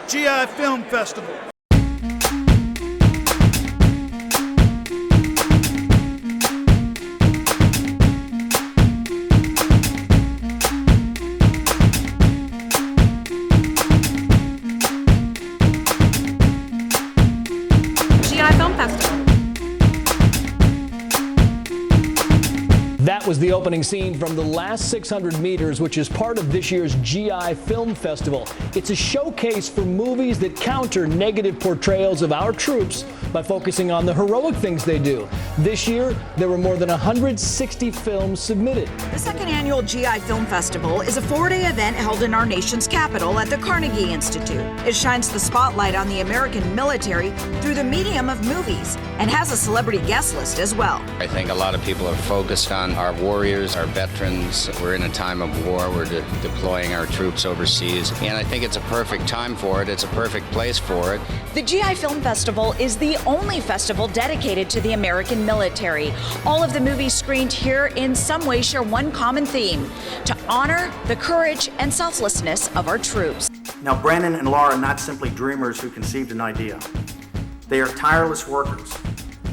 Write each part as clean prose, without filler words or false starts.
GI Film Festival. GI Film Festival. That was the opening scene from the last 600 meters, which is part of this year's GI Film Festival. It's a showcase for movies that counter negative portrayals of our troops by focusing on the heroic things they do. This year, there were more than 160 films submitted. The second annual GI Film Festival is a four-day event held in our nation's capital at the Carnegie Institute. It shines the spotlight on the American military through the medium of movies and has a celebrity guest list as well. I think a lot of people are focused on our warriors, our veterans. We're in a time of war. We're deploying our troops overseas, and I think it's a perfect time for it. It's a perfect place for it. The GI Film Festival is the only festival dedicated to the American military. All of the movies screened here in some way share one common theme: to honor the courage and selflessness of our troops. Now, Brandon and Laura are not simply dreamers who conceived an idea. They are tireless workers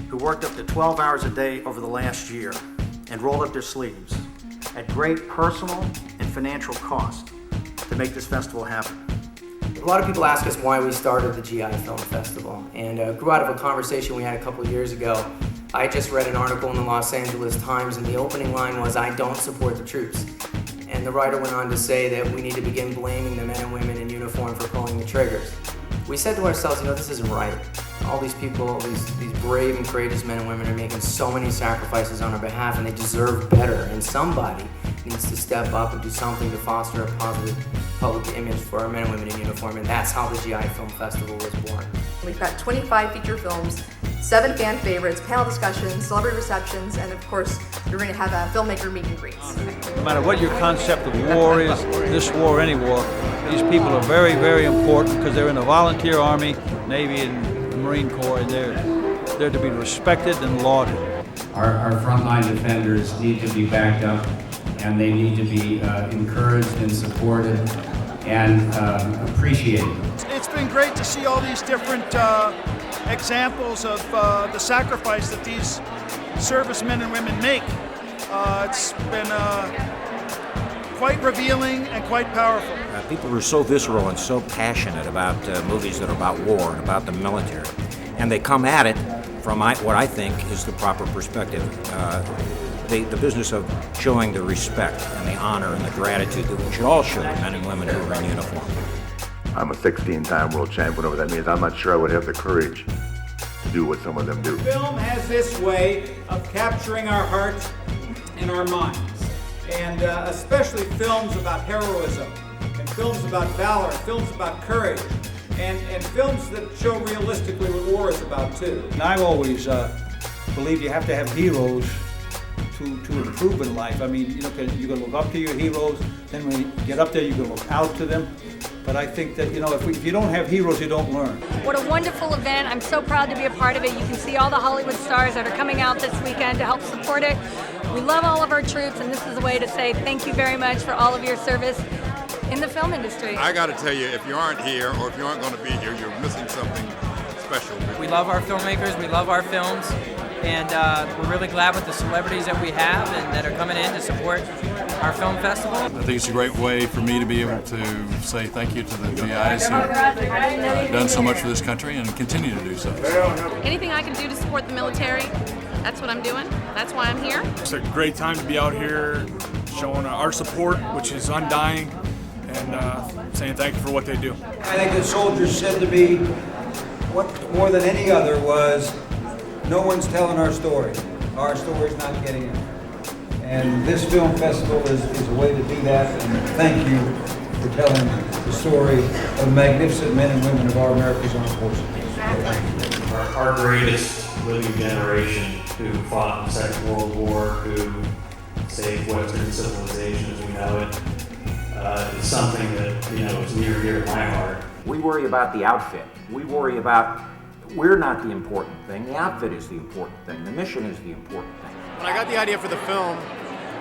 who worked up to 12 hours a day over the last year and rolled up their sleeves at great personal and financial cost to make this festival happen. A lot of people ask us why we started the GI Film Festival, and grew out of a conversation we had a couple years ago. I just read an article in the Los Angeles Times, and the opening line was, "I don't support the troops." And the writer went on to say that we need to begin blaming the men and women in uniform for pulling the triggers. We said to ourselves, this isn't right. All these people, these brave and courageous men and women are making so many sacrifices on our behalf, and they deserve better. And somebody needs to step up and do something to foster a positive public image for our men and women in uniform, and that's how the GI Film Festival was born. We've got 25 feature films, 7 fan favorites, panel discussions, celebrity receptions, and of course, you're going to have a filmmaker meet and greets. No matter what your concept of war is, this war or any war, these people are very, very important because they're in the volunteer army, Navy, and the Marine Corps, and they're to be respected and lauded. Our frontline defenders need to be backed up, and they need to be encouraged and supported and appreciated. It's been great to see all these different examples of the sacrifice that these servicemen and women make. It's been quite revealing and quite powerful. People are so visceral and so passionate about movies that are about war and about the military. And they come at it from what I think is the proper perspective. The business of showing the respect and the honor and the gratitude that we should all show the men and women who are in uniform. I'm a 16-time world champion, whatever that means. I'm not sure I would have the courage to do what some of them do. Film has this way of capturing our hearts and our minds, and especially films about heroism, and films about valor, films about courage, and films that show realistically what war is about too. And I've always believed you have to have heroes to improve in life. I mean, you're going to look up to your heroes, then when you get up there, you're going to look out to them. But I think that, if you don't have heroes, you don't learn. What a wonderful event. I'm so proud to be a part of it. You can see all the Hollywood stars that are coming out this weekend to help support it. We love all of our troops, and this is a way to say thank you very much for all of your service in the film industry. I got to tell you, if you aren't here or if you aren't going to be here, you're missing something special. We love our filmmakers, we love our films, and we're really glad with the celebrities that we have and that are coming in to support our film festival. I think it's a great way for me to be able to say thank you to the GIs who have done so much for this country and continue to do so. Anything I can do to support the military, that's what I'm doing. That's why I'm here. It's a great time to be out here showing our support, which is undying, and saying thank you for what they do. I think the soldiers said to me, what more than any other was, no one's telling our story. Our story's not getting out. And this film festival is a way to do that, and thank you for telling the story of magnificent men and women of our America's Armed Forces. Our greatest living generation who fought in the Second World War, who saved Western civilization as we know it, is something that is near and dear to my heart. We worry about the outfit. We worry about, we're not the important thing. The outfit is the important thing. The mission is the important thing. When I got the idea for the film,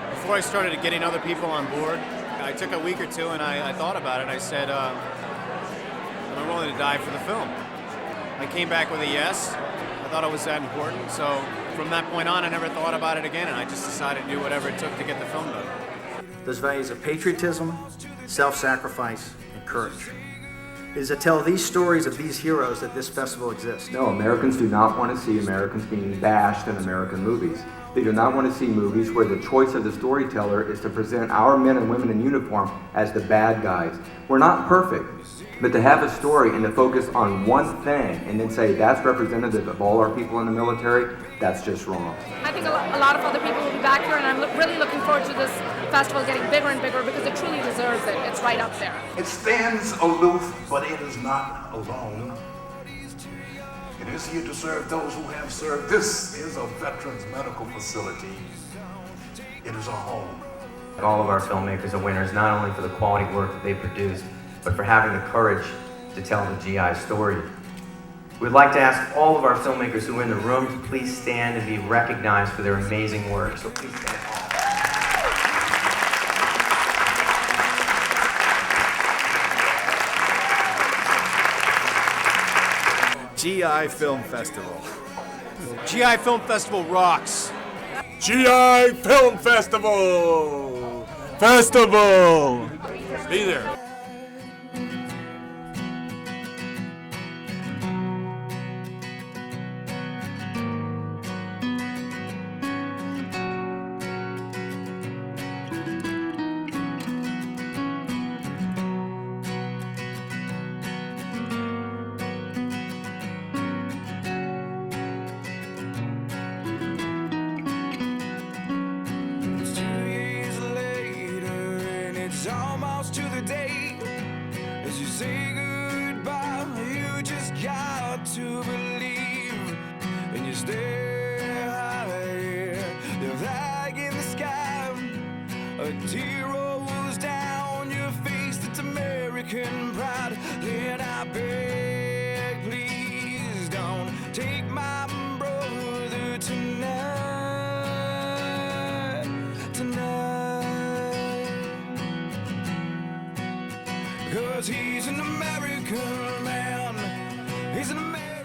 before I started getting other people on board, I took a week or two and I thought about it. I said, am Am I willing to die for the film? I came back with a yes. I thought it was that important, so from that point on, I never thought about it again, and I just decided to do whatever it took to get the film done. Those values of patriotism, self-sacrifice, and courage. It is to tell these stories of these heroes that this festival exists. No, Americans do not want to see Americans being bashed in American movies. They do not want to see movies where the choice of the storyteller is to present our men and women in uniform as the bad guys. We're not perfect, but to have a story and to focus on one thing and then say that's representative of all our people in the military, that's just wrong. I think a lot of other people will be back here, and I'm really looking forward to this festival getting bigger and bigger because it truly deserves it. It's right up there. It stands aloof, but it is not alone. It is here to serve those who have served. This is a veterans medical facility. It is a home. All of our filmmakers are winners, not only for the quality work that they produce, but for having the courage to tell the GI story. We'd like to ask all of our filmmakers who are in the room to please stand and be recognized for their amazing work. So please stand. GI Film Festival. GI Film Festival rocks. GI Film Festival! Festival! Be there. It's almost to the day as you say goodbye. You just got to believe, and you stay high. The flag in the sky, a tear rolls down your face. It's American pride. Then I beg, please don't take my brother tonight. Cause he's an American man. He's an American